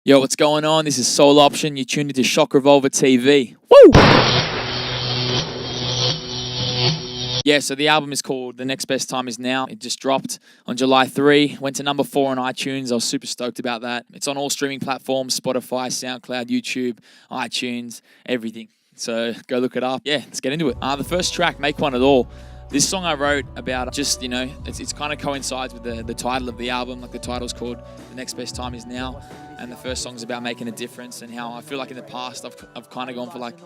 Yo, what's going on? This is Soul Option. You tuned into Shock Revolver TV. Woo! Yeah, so the album is called The Next Best Time Is Now. It just dropped on July 3. Went to number 4 on iTunes. I was super stoked about that. It's on all streaming platforms, Spotify, SoundCloud, YouTube, iTunes, everything. So go look it up. Yeah, let's get into it. The first track, Make One At All. This song I wrote about just, it's kind of coincides with the title of the album. Like the title's called The Next Best Time Is Now. And the first song's about making a difference and how I feel like in the past I've kind of gone for like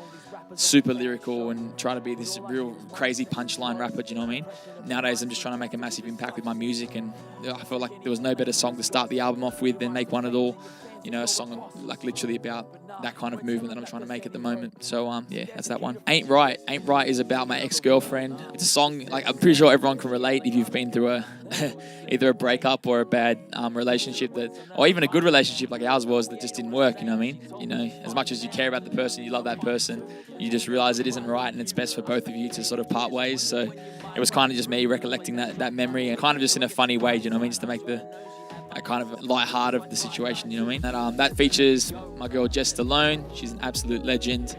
super lyrical and try to be this real crazy punchline rapper, do you know what I mean? Nowadays I'm just trying to make a massive impact with my music, and I feel like there was no better song to start the album off with than Make One At All. A song like literally about that kind of movement that I'm trying to make at the moment. So yeah, that's that one. Ain't Right is about my ex-girlfriend. It's a song like I'm pretty sure everyone can relate if you've been through either a breakup or a bad relationship or even a good relationship like ours was that just didn't work, you know what I mean? As much as you care about the person, you love that person, you just realize it isn't right and it's best for both of you to sort of part ways. So it was kind of just me recollecting that memory and kind of just in a funny way, do you know what I mean? Just to make the kind of light heart of the situation, you know what I mean? That features my girl Jess Stallone. She's an absolute legend.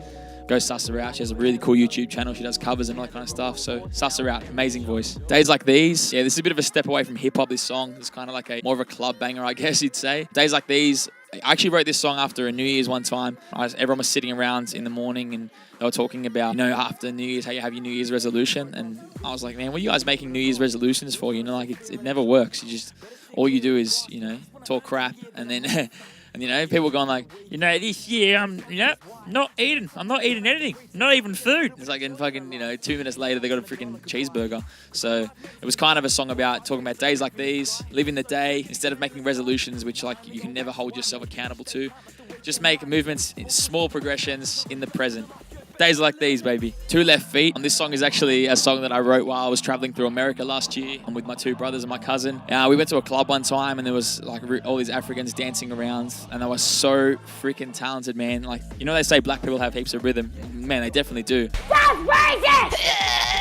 Go suss her out. She has a really cool YouTube channel. She does covers and all that kind of stuff. So suss her out. Amazing voice. Days Like These. Yeah, this is a bit of a step away from hip hop, this song. It's kind of like more of a club banger, I guess you'd say. Days Like These. I actually wrote this song after a New Year's one time. Everyone was sitting around in the morning and they were talking about, after New Year's, how you have your New Year's resolution. And I was like, man, what are you guys making New Year's resolutions for? It never works. All you do is, talk crap. And then, and people going like, this year I'm not eating anything, not even food. It's like in fucking, 2 minutes later, they got a freaking cheeseburger. So it was kind of a song talking about days like these, living the day, instead of making resolutions, which like you can never hold yourself accountable to. Just make movements, small progressions in the present. Days Like These, baby. 2 Left Feet. This song is actually a song that I wrote while I was traveling through America last year. I'm with my 2 brothers and my cousin. We went to a club one time and there was like all these Africans dancing around and they were so freaking talented, man. Like, they say black people have heaps of rhythm. Man, they definitely do.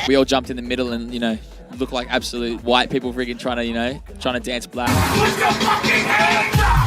We all jumped in the middle and, looked like absolute white people freaking trying to dance black. Put your fucking hands up!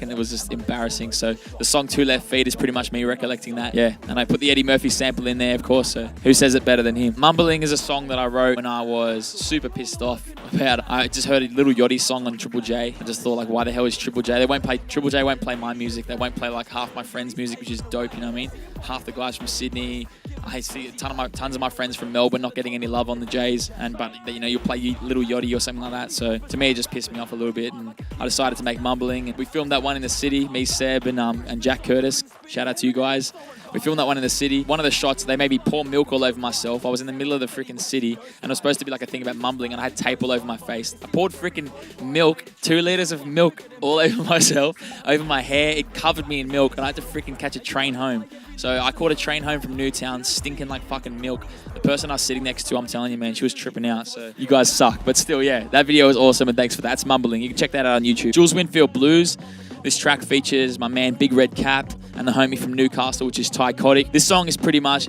And it was just embarrassing. So the song 2 Left Feet is pretty much me recollecting that. Yeah, and I put the Eddie Murphy sample in there, of course, so who says it better than him? Mumbling is a song that I wrote when I was super pissed off about, I just heard a Little Yachty song on Triple J. I just thought like, why the hell is Triple J? Triple J won't play my music. They won't play like half my friends' music, which is dope, you know what I mean? Half the guys from Sydney. I see tons of my friends from Melbourne not getting any love on the Jays, but you'll play Little Yachty or something like that. So to me, it just pissed me off a little bit, and I decided to make Mumbling. We filmed that one in the city, me, Seb, and Jack Curtis. Shout out to you guys. We filmed that one in the city. One of the shots, they made me pour milk all over myself. I was in the middle of the freaking city, and it was supposed to be like a thing about mumbling, and I had tape all over my face. I poured freaking milk, 2 liters of milk all over myself, over my hair. It covered me in milk, and I had to freaking catch a train home. So I caught a train home from Newtown, stinking like fucking milk. The person I was sitting next to, I'm telling you, man, she was tripping out. So you guys suck. But still, yeah, that video was awesome, and thanks for that. It's Mumbling. You can check that out on YouTube. Jules Winfield Blues. This track features my man Big Red Cap and the homie from Newcastle, which is Ty Kotick. This song is pretty much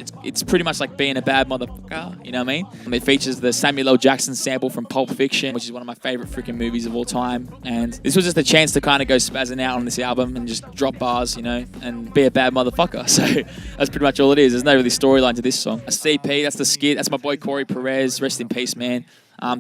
like being a bad motherfucker, you know what I mean? It features the Samuel L. Jackson sample from Pulp Fiction, which is one of my favorite freaking movies of all time. And this was just a chance to kind of go spazzing out on this album and just drop bars, and be a bad motherfucker. So that's pretty much all it is. There's no really storyline to this song. A CP, that's the skit. That's my boy Cory Perez. Rest in peace, man.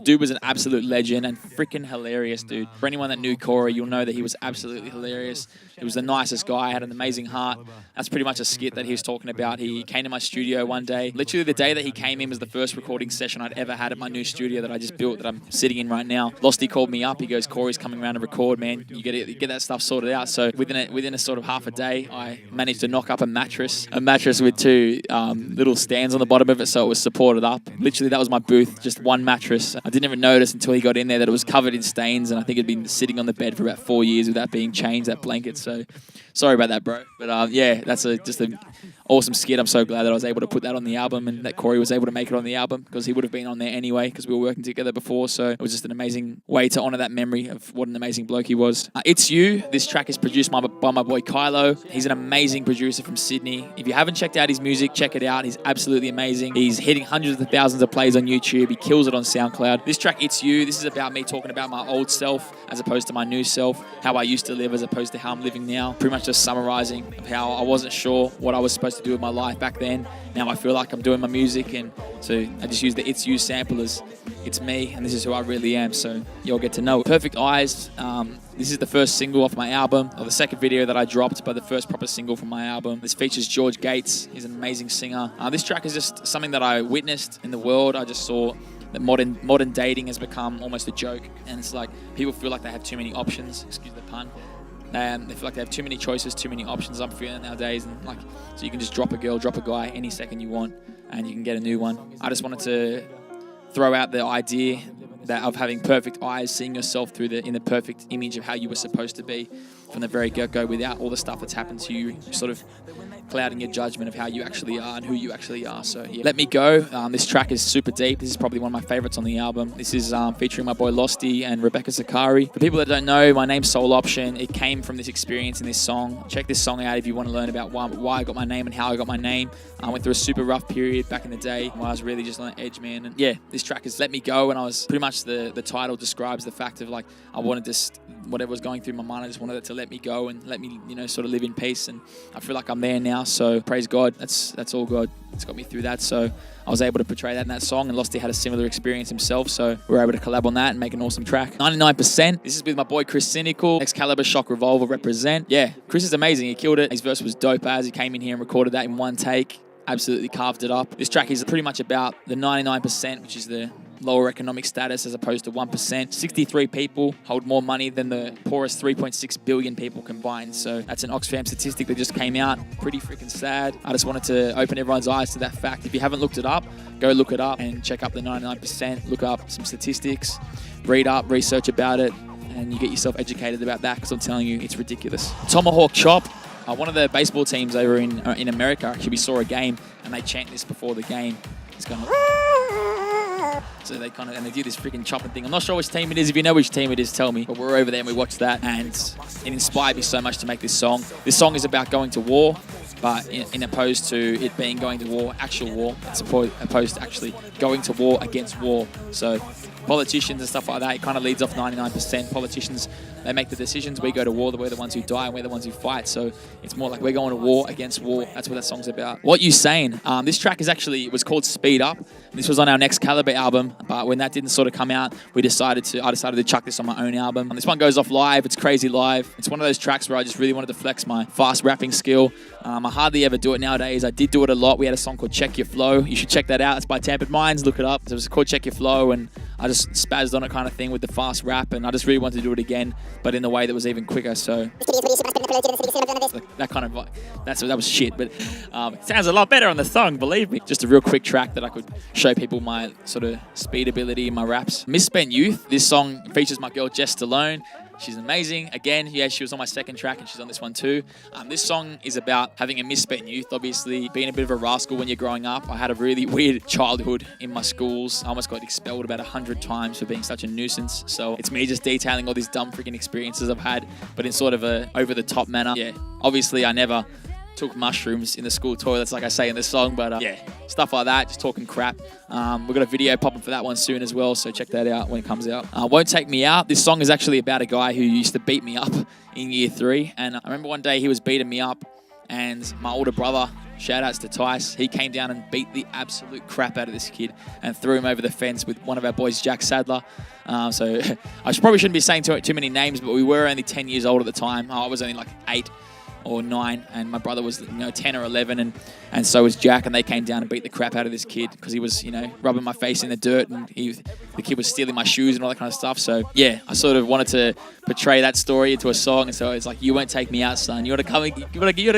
Dude was an absolute legend and freaking hilarious, dude. For anyone that knew Cory, you'll know that he was absolutely hilarious. He was the nicest guy, had an amazing heart. That's pretty much a skit that he was talking about. He came to my studio one day. Literally the day that he came in was the first recording session I'd ever had at my new studio that I just built, that I'm sitting in right now. Losty called me up. He goes, Cory's coming around to record, man. You get that stuff sorted out. So within a sort of half a day, I managed to knock up a mattress with 2 little stands on the bottom of it, so it was supported up. Literally, that was my booth, just one mattress. I didn't even notice until he got in there that it was covered in stains, and I think it'd been sitting on the bed for about 4 years without being changed, that blanket. So sorry about that, bro. But yeah, that's just an awesome skit. I'm so glad that I was able to put that on the album and that Cory was able to make it on the album, because he would have been on there anyway because we were working together before. So it was just an amazing way to honor that memory of what an amazing bloke he was. It's You. This track is produced by my boy Kylo. He's an amazing producer from Sydney. If you haven't checked out his music, check it out. He's absolutely amazing. He's hitting hundreds of thousands of plays on YouTube. He kills it on SoundCloud. SoundCloud. This track, It's You, this is about me talking about my old self as opposed to my new self, how I used to live as opposed to how I'm living now. Pretty much just summarizing of how I wasn't sure what I was supposed to do with my life back then. Now I feel like I'm doing my music, and so I just use the It's You sample as it's me, and this is who I really am, so you'll get to know it. Perfect Eyes, this is the first single off my album, or the second video that I dropped, but the first proper single from my album. This features George Gates. He's an amazing singer. This track is just something that I witnessed in the world. I just saw that modern dating has become almost a joke, and it's like people feel like they have too many options, excuse the pun. They feel like they have too many choices, too many options. I'm feeling nowadays, and like, so you can just drop a girl, drop a guy any second you want, and you can get a new one. I just wanted to throw out the idea that of having perfect eyes, seeing yourself through in the perfect image of how you were supposed to be from the very get-go, without all the stuff that's happened to you, sort of clouding your judgment of how you actually are and who you actually are. So yeah, Let Me Go. This track is super deep. This is probably one of my favorites on the album. This is featuring my boy Losty and Rebecca Zakari. For people that don't know, my name's Soul Option. It came from this experience in this song. Check this song out if you want to learn about why I got my name and how I got my name. I went through a super rough period back in the day where I was really just on the edge, man. And yeah, this track is Let Me Go, and I was pretty much the title describes the fact of like, I wanted this, whatever was going through my mind, I just wanted it to let me go and let me, sort of live in peace. And I feel like I'm there now. So praise God. That's all God. It's got me through that. So I was able to portray that in that song, and Losty had a similar experience himself. So we were able to collab on that and make an awesome track. 99%. This is with my boy Chris Cynical. Excalibur Shock Revolver represent. Yeah, Chris is amazing. He killed it. His verse was dope as he came in here and recorded that in one take. Absolutely carved it up. This track is pretty much about the 99%, which is the lower economic status as opposed to 1%. 63 people hold more money than the poorest 3.6 billion people combined. So that's an Oxfam statistic that just came out. Pretty freaking sad. I just wanted to open everyone's eyes to that fact. If you haven't looked it up, go look it up and check up the 99%. Look up some statistics, read up, research about it, and you get yourself educated about that, because I'm telling you, it's ridiculous. Tomahawk Chop. One of the baseball teams over in America, actually, we saw a game, and they chant this before the game. It's kind of... So they they do this freaking chopping thing. I'm not sure which team it is. If you know which team it is, tell me. But we're over there and we watched that, and it inspired me so much to make this song. This song is about going to war, but in opposed to it being going to war, actual war, it's opposed to actually going to war against war. So politicians and stuff like that, it kind of leads off 99%. Politicians, they make the decisions. We go to war. We're the ones who die, and we're the ones who fight. So it's more like we're going to war against war. That's what that song's about. What You Saying? This track it was called Speed Up. This was on our Next Caliber album, but when that didn't sort of come out, I decided to chuck this on my own album. And this one goes off live. It's crazy live. It's one of those tracks where I just really wanted to flex my fast rapping skill. I hardly ever do it nowadays. I did do it a lot. We had a song called Check Your Flow. You should check that out. It's by Tampered Minds. Look it up. It was called Check Your Flow, and I just spazzed on it kind of thing with the fast rap, and I just really wanted to do it again, but in a way that was even quicker. So that kind of, that was shit, but it sounds a lot better on the song, believe me. Just a real quick track that I could show people my sort of speed ability in my raps. Misspent Youth. This song features my girl Jess Stallone. She's amazing. Again, yeah, she was on my second track, and she's on this one too. This song is about having a misspent youth, obviously, being a bit of a rascal when you're growing up. I had a really weird childhood in my schools. I almost got expelled about 100 times for being such a nuisance. So it's me just detailing all these dumb freaking experiences I've had, but in sort of a over-the-top manner. Yeah, obviously I never took mushrooms in the school toilets like I say in this song, but yeah, stuff like that, just talking crap. We've got a video popping for that one soon as well, so check that out when it comes out. Won't Take Me Out. This song is actually about a guy who used to beat me up in year 3, and I remember one day he was beating me up, and my older brother, shout outs to Tice, he came down and beat the absolute crap out of this kid and threw him over the fence with one of our boys, Jack Sadler. So I probably shouldn't be saying too many names, but we were only 10 years old at the time. I was only like 8 or 9, and my brother was 10 or 11, and so was Jack, and they came down and beat the crap out of this kid because he was rubbing my face in the dirt, and the kid was stealing my shoes and all that kind of stuff. So yeah, I sort of wanted to portray that story into a song, and so it's like, you won't take me out, son. You gotta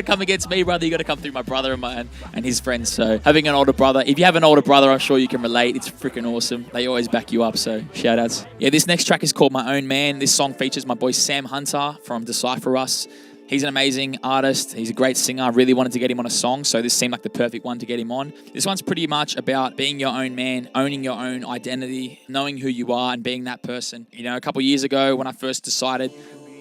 come against me, brother. You gotta come through my brother and his friends. So having an older brother, if you have an older brother, I'm sure you can relate. It's freaking awesome. They always back you up. So shout outs. Yeah, this next track is called My Own Man. This song features my boy Sam Hunter from Decipher Us. He's an amazing artist. He's a great singer. I really wanted to get him on a song, so this seemed like the perfect one to get him on. This one's pretty much about being your own man, owning your own identity, knowing who you are and being that person. A couple years ago when I first decided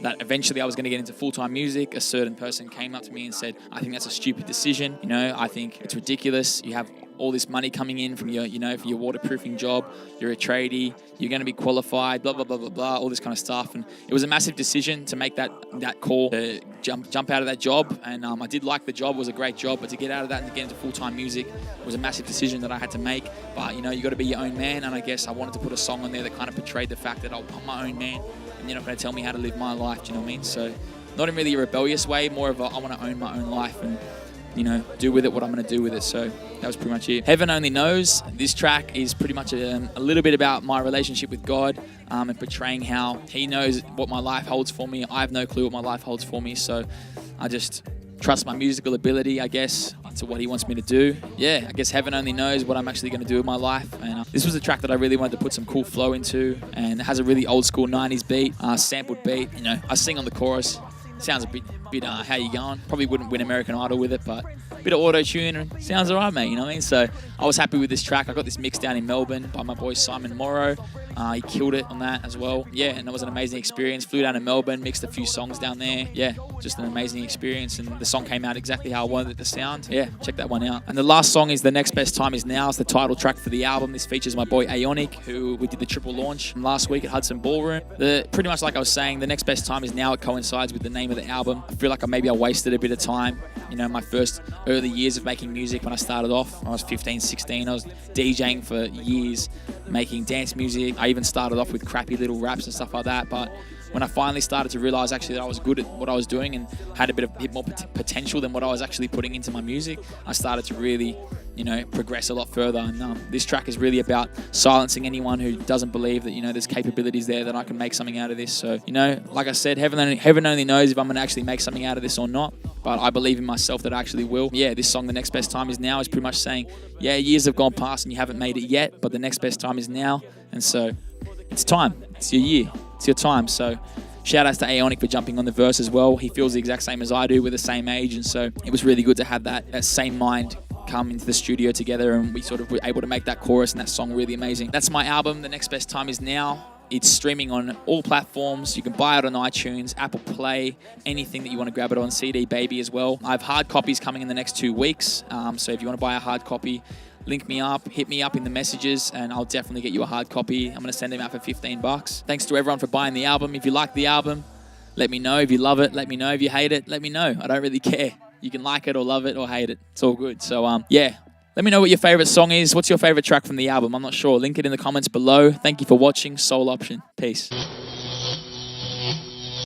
that eventually I was going to get into full-time music, a certain person came up to me and said, I think that's a stupid decision. I think it's ridiculous. You have all this money coming in from your, for your waterproofing job. You're a tradie. You're going to be qualified, blah, blah, blah, blah, blah, all this kind of stuff. And it was a massive decision to make that call to jump out of that job. And I did like the job. It was a great job. But to get out of that and to get into full-time music was a massive decision that I had to make. But, you got to be your own man. And I guess I wanted to put a song on there that kind of portrayed the fact that I'm my own man. And you're not going to tell me how to live my life. Do you know what I mean? So not in really a rebellious way, more of I want to own my own life and, do with it what I'm going to do with it. So that was pretty much it. Heaven Only Knows. This track is pretty much a little bit about my relationship with God and portraying how he knows what my life holds for me. I have no clue what my life holds for me. So I just trust my musical ability, I guess, to what he wants me to do. Yeah, I guess heaven only knows what I'm actually going to do with my life. And this was a track that I really wanted to put some cool flow into. And it has a really old school 90s beat, sampled beat. I sing on the chorus. Sounds a bit how you going? Probably wouldn't win American Idol with it, but a bit of auto-tune and sounds alright, mate, you know what I mean? So I was happy with this track. I got this mix down in Melbourne by my boy Simon Morrow. He killed it on that as well. Yeah, and it was an amazing experience. Flew down to Melbourne, mixed a few songs down there. Yeah, just an amazing experience, and the song came out exactly how I wanted it to sound. Yeah, check that one out. And the last song is The Next Best Time Is Now. It's the title track for the album. This features my boy Aeonic, who we did the triple launch last week at Hudson Ballroom. Pretty much like I was saying, The Next Best Time Is Now. It coincides with the name of the album. I feel like maybe I wasted a bit of time. My first early years of making music when I started off, I was 15, 16. I was DJing for years, making dance music. I even started off with crappy little raps and stuff like that. But when I finally started to realize actually that I was good at what I was doing and had a bit more potential than what I was actually putting into my music, I started to really, progress a lot further. And this track is really about silencing anyone who doesn't believe that, there's capabilities there that I can make something out of this. So, like I said, heaven only knows if I'm going to actually make something out of this or not. But I believe in myself that I actually will. Yeah, this song, The Next Best Time Is Now, is pretty much saying, yeah, years have gone past and you haven't made it yet, but the next best time is now. And so it's time. It's your year. It's your time. So shout outs to Aeonic for jumping on the verse as well. He feels the exact same as I do. We're the same age. And so it was really good to have that same mind come into the studio together, and we sort of were able to make that chorus and that song really amazing. That's my album, The Next Best Time Is Now. It's streaming on all platforms. You can buy it on iTunes, Apple Play, anything that you want to grab it on, CD Baby as well. I have hard copies coming in the next 2 weeks. So if you want to buy a hard copy, link me up, hit me up in the messages, and I'll definitely get you a hard copy. I'm going to send them out for $15. Thanks to everyone for buying the album. If you like the album, let me know. If you love it, let me know. If you hate it, let me know. I don't really care. You can like it or love it or hate it. It's all good. So, yeah. Let me know what your favorite song is. What's your favorite track from the album? I'm not sure. Link it in the comments below. Thank you for watching. Soul Option. Peace.